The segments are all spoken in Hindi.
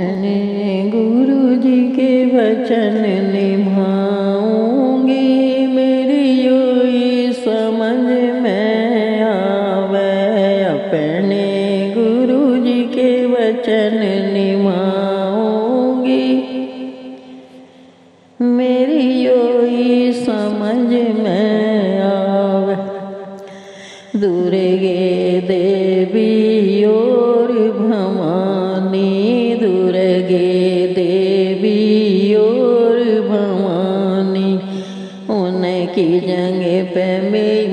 मैंने गुरु जी के वचन निभाऊंगी, मेरी योई समझ में आवे। अपने गुरु जी के वचन निभाऊंगी, मेरी योई समझ में आवे। दुर्गे देवी और भवानी, दुर्गे देवी और भवानी, उनकी जंग पे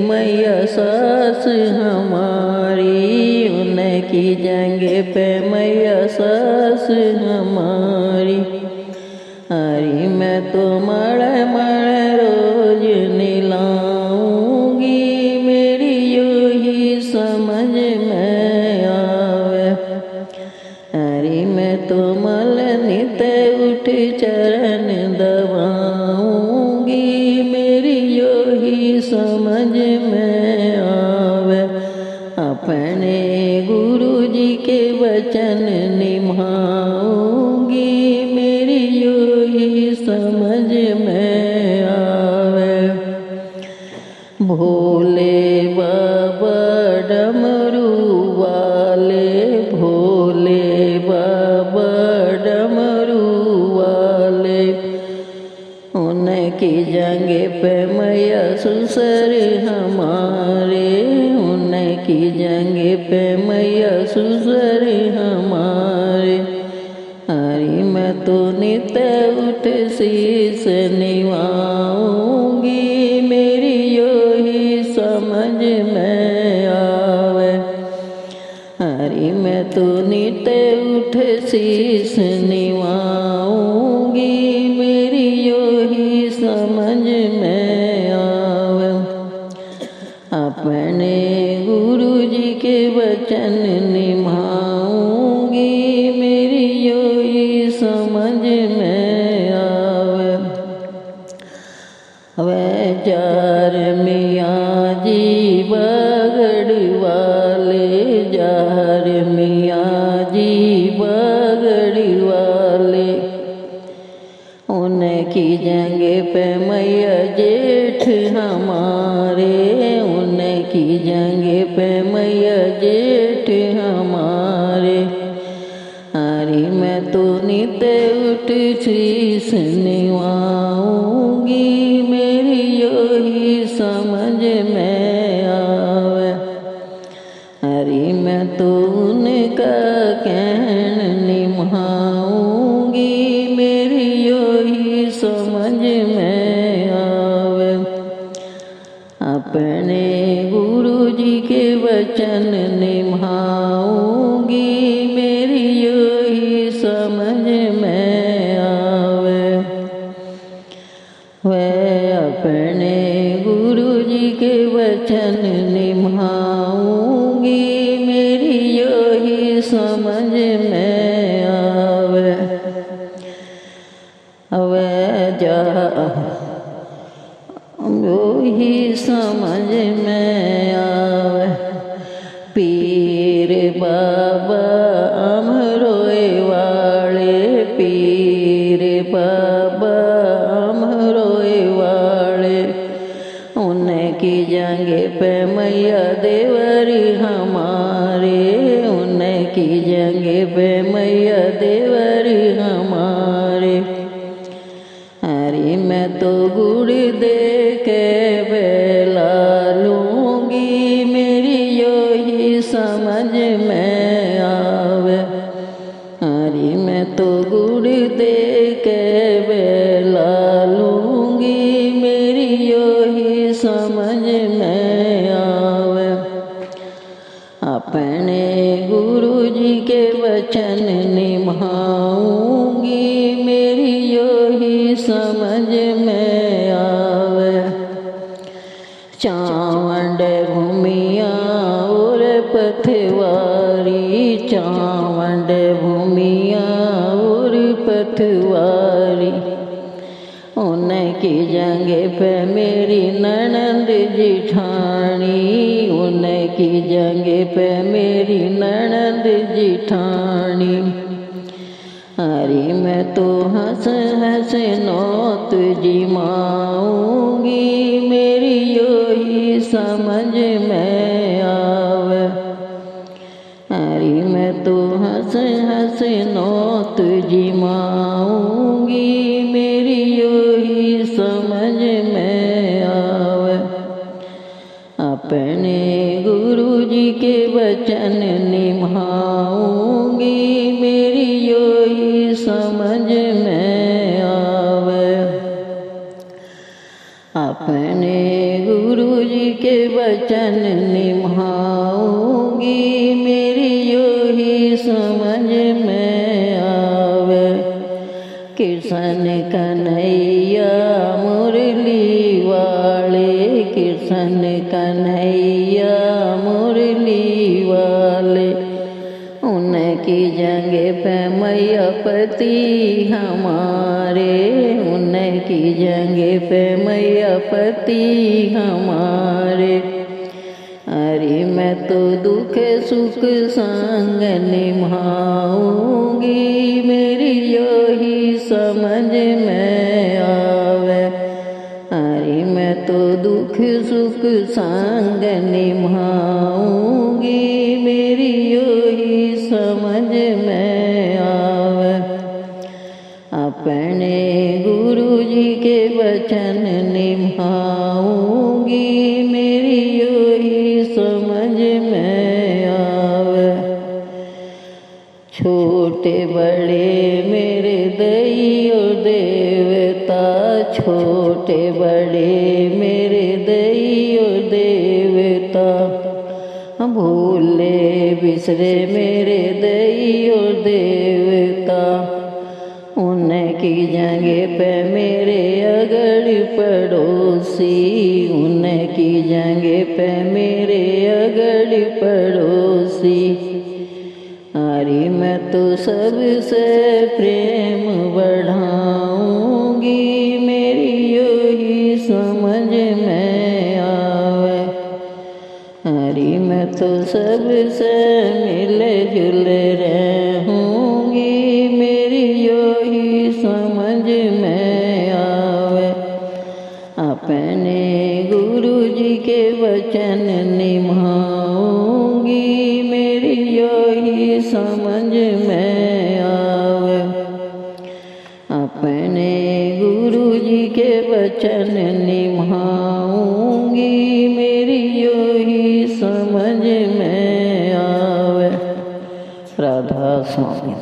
मैया सास हमारी, उनकी जंग पे मैया सास हमारी। हरी मैं तो मड़ मड़ रोज निलाऊंगी, मेरी योही समझ में आवे। हरी मैं तो मल नित उठ चरण दबाऊंगी, मेरी योही समझ में आवे। अपने गुरु जी के वचन निभाऊंगी, मेरी योही समझ में आवे। भोले बाबा डमरू वाले, भोले बाबा डमरू वाले, उनकी जंग पे मैया सुसर हमारे, उनकी जंग पे मैया सुसर हमारे। हरी मैं तो नित उठ शीस निभाऊंगी, मेरी योही समझ में आवे। हरी मैं तो नित उठ शीस निभाऊंगी, मेरी योही समझ में आवे। अपने गुरु जी के वचन निभाऊंगी, मेरी योही समझ में आवे। वे जार मियाँ जी बगड़ वाले, जार मियाँ जी बगड़ वाले, उनकी जंग पे मैया जेठ हमारे, उनकी जंग पे मैया जेठ हमारे। हरी मैं तो नित उठ शीस निभाऊंगी, मेरी योही समझ में आवे। हरी मैं तो उनका कहन निभाऊंगी, मेरी योही समझ में आवे। अपने गुरु जी के वचन निभाऊंगी, मेरी योही समझ में आवे। वे अपने गुरु जी के वचन निभाऊंगी, मेरी योही समझ में आवे। वे जा योही समझ में आवे। पीर बाबा अमरोए वाले, पीर बाबा अमरोए वाले, उनकी जंग पे मैया देवर हमारे, उनकी जंग पे मैया देवर हमारे। हरी मैं तो गुड़ दे के बेला लूंगी, मेरी योही समझ में आवे। हरी मैं तो गुड़ दे के बेला लूंगी, मेरी योही समझ में आवे। अपने गुरु जी के वचन निभाऊंगी, मेरी योही समझ में आवे। चावंड भूमिया और पथवारी, चावंड भूमिया और पथवारी, उनकी जंग पे मेरी ननंद जिठानी, उनकी जंग पे मेरी ननंद जिठानी। हरी मैं तो हंस हंस नौत जिमाऊंगी, मेरी योही समझ में आवे। हरी मैं तो हंस हंस नौत जिमाऊंगी, मेरी योही समझ में आवे। अपने गुरु जी के वचन निभाऊंगी, मेरी योही समझ में आवे। अपने गुरु जी के वचन निभाऊंगी, मेरी योही समझ में आवे। कृष्ण कन्हैया मुरली वाले, कृष्ण कन्हैया मुरली वाले, उनकी जंगे पे मैया पति हमारे, उनकी जंगे पे मैया पति हमारे। अरे मैं तो दुख सुख संग निभाऊंगी, मेरी योही समझ में आवे। अरे मैं तो दुख सुख संग निभाऊंगी, मेरी योही समझ में आवे। अपने गुरु जी के वचन निभाऊंगी, मेरी योही समझ में आवे। छोटे बड़े मेरे दैयो देवता, छोटे बड़े मेरे दैयो देवता, भूले बिसरे मेरे दैयो देवता। उनकी जगह पे मेरे अगल पड़ोसी, उनकी जगह पे मेरे अगल पड़ोसी। अरे मैं तो सबसे प्रेम बढ़ाऊंगी, मेरी योही समझ में आवे। अरे मैं तो सबसे मिले जुले रहूंगी, मेरी योही समझ में आवे। अपने गुरु जी के वचन निभाऊंगी, मेरी योही समझ में आवे। अपने गुरु जी के वचन निभाऊंगी, मेरी योही समझ में आवे। राधा स्वामी।